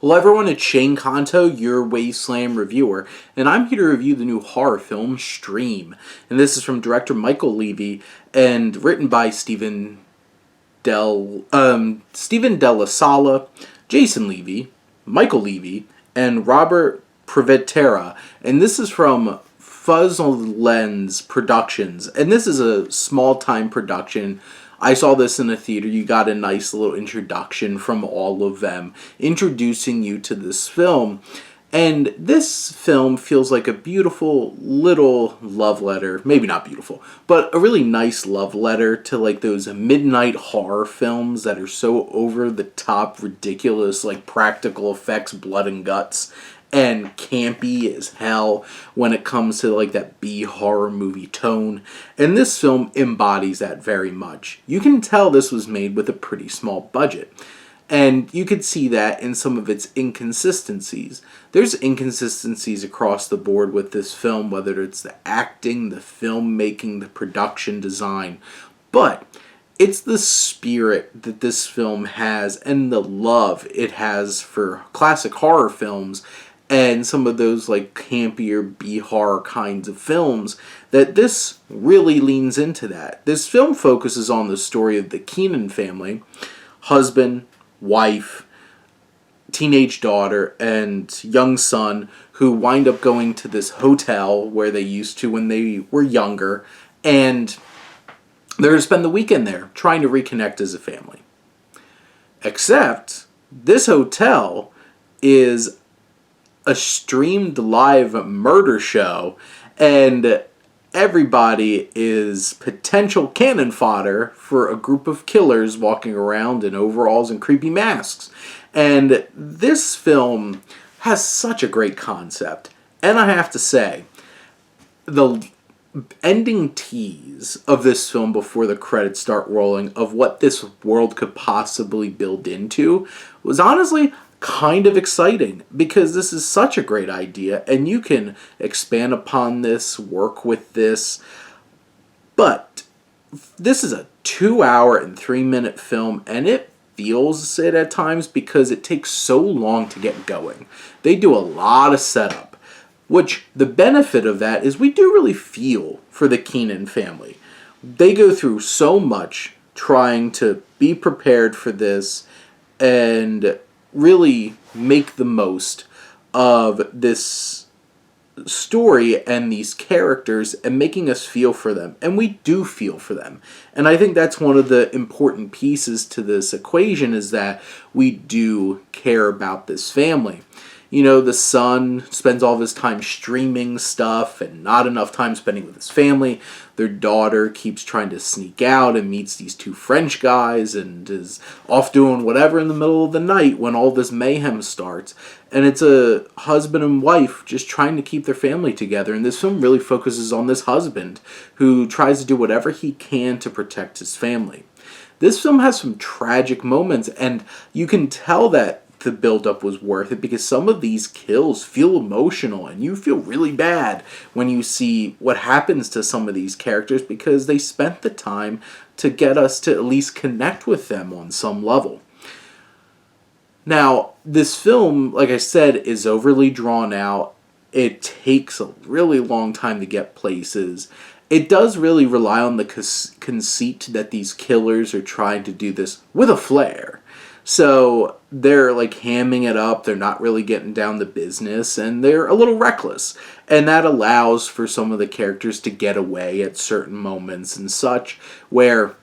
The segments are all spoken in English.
Hello everyone, it's Shane Kanto, your Wasteland reviewer, and I'm here to review the new horror film, Stream. And this is from director Michael Levy, and written by Stephen Della Sala, Jason Levy, Michael Levy, and Robert Privetera. And this is from Fuzz Lens Productions, and this is a small-time production. I saw this in the theater. You got a nice little introduction from all of them, introducing you to this film. And this film feels like a beautiful little love letter. Maybe not beautiful, but a really nice love letter to like those midnight horror films that are so over the top, ridiculous, like practical effects, blood and guts, and campy as hell when it comes to like that B horror movie tone. And this film embodies that very much. You can tell this was made with a pretty small budget. And you could see that in some of its inconsistencies. There's inconsistencies across the board with this film, whether it's the acting, the filmmaking, the production design. But it's the spirit that this film has and the love it has for classic horror films and some of those like campier B-horror kinds of films that this really leans into that. This film focuses on the story of the Keenan family, husband, wife, teenage daughter, and young son who wind up going to this hotel where they used to when they were younger, and they're going to spend the weekend there trying to reconnect as a family. Except this hotel is a streamed live murder show, and everybody is potential cannon fodder for a group of killers walking around in overalls and creepy masks. And this film has such a great concept. And I have to say, the ending tease of this film before the credits start rolling of what this world could possibly build into was honestly kind of exciting, because this is such a great idea and you can expand upon this, work with this. But this is a 2-hour and 3-minute film, and it feels it at times because it takes so long to get going. They do a lot of setup, which the benefit of that is we do really feel for the Keenan family. They go through so much trying to be prepared for this and really make the most of this story and these characters and making us feel for them. And we do feel for them. And I think that's one of the important pieces to this equation, is that we do care about this family. You know, the son spends all of his time streaming stuff and not enough time spending with his family. Their daughter keeps trying to sneak out and meets these two French guys and is off doing whatever in the middle of the night when all this mayhem starts. And it's a husband and wife just trying to keep their family together. And this film really focuses on this husband who tries to do whatever he can to protect his family. This film has some tragic moments, and you can tell that the build-up was worth it because some of these kills feel emotional and you feel really bad when you see what happens to some of these characters, because they spent the time to get us to at least connect with them on some level. Now, this film, like I said, is overly drawn out. It takes a really long time to get places. It does really rely on the conceit that these killers are trying to do this with a flair. So they're like hamming it up, they're not really getting down to business, and they're a little reckless. And that allows for some of the characters to get away at certain moments and such, where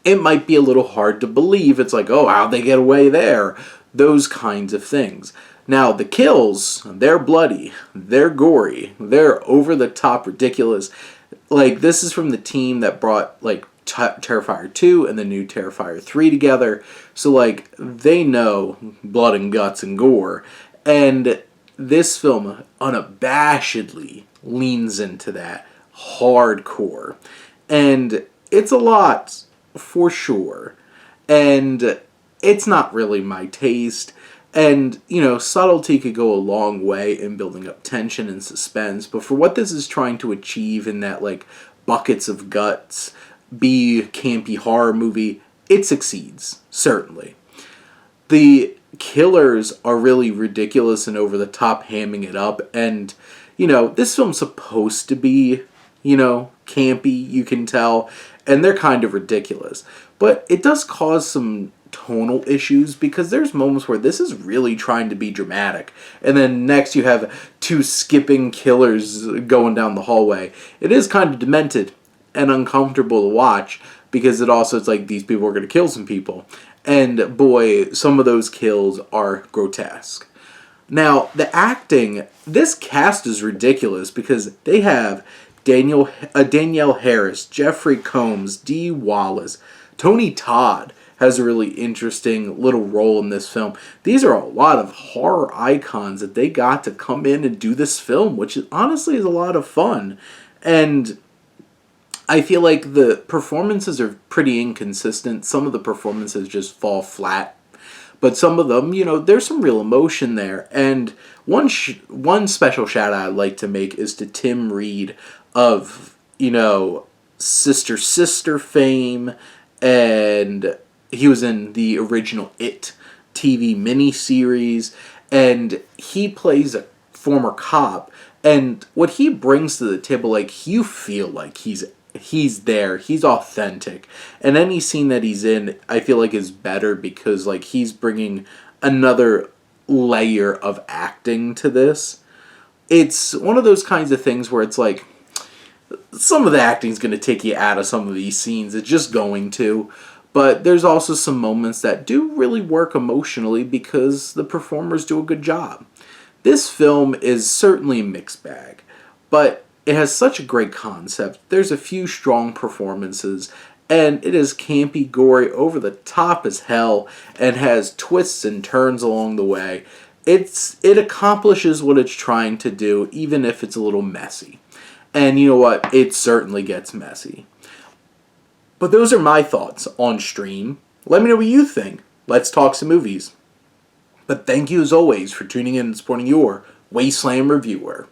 it might be a little hard to believe. It's like, oh, how'd they get away there? Those kinds of things. Now, the kills, they're bloody, they're gory, they're over-the-top ridiculous. Like, this is from the team that brought, like, Terrifier 2 and the new Terrifier 3 together. So, like, they know blood and guts and gore. And this film unabashedly leans into that hardcore. And it's a lot, for sure. And it's not really my taste. And, you know, subtlety could go a long way in building up tension and suspense. But for what this is trying to achieve in that, like, buckets of guts, B campy horror movie, it succeeds, certainly. The killers are really ridiculous and over the top, hamming it up. And, this film's supposed to be, campy, you can tell. And they're kind of ridiculous. But it does cause some tonal issues because there's moments where this is really trying to be dramatic. And then next you have two skipping killers going down the hallway. It is kind of demented and uncomfortable to watch because it's like these people are going to kill some people. And boy, some of those kills are grotesque. Now, the acting, this cast is ridiculous because they have Danielle Harris, Jeffrey Combs, Dee Wallace, Tony Todd has a really interesting little role in this film. These are a lot of horror icons that they got to come in and do this film, which honestly is a lot of fun. And I feel like the performances are pretty inconsistent. Some of the performances just fall flat. But some of them, there's some real emotion there. And one special shout out I'd like to make is to Tim Reed of, Sister Sister fame. And he was in the original It TV miniseries. And he plays a former cop. And what he brings to the table, like, you feel like he's there, he's authentic, and any scene that he's in I feel like is better because like he's bringing another layer of acting to this. It's one of those kinds of things where it's like some of the acting's going to take you out of some of these scenes, it's just going to, but there's also some moments that do really work emotionally because the performers do a good job. This film is certainly a mixed bag, but it has such a great concept. There's a few strong performances, and it is campy, gory, over the top as hell, and has twists and turns along the way. It accomplishes what it's trying to do, even if it's a little messy. And you know what? It certainly gets messy. But those are my thoughts on Stream. Let me know what you think. Let's talk some movies. But thank you as always for tuning in and supporting your Wasteland reviewer.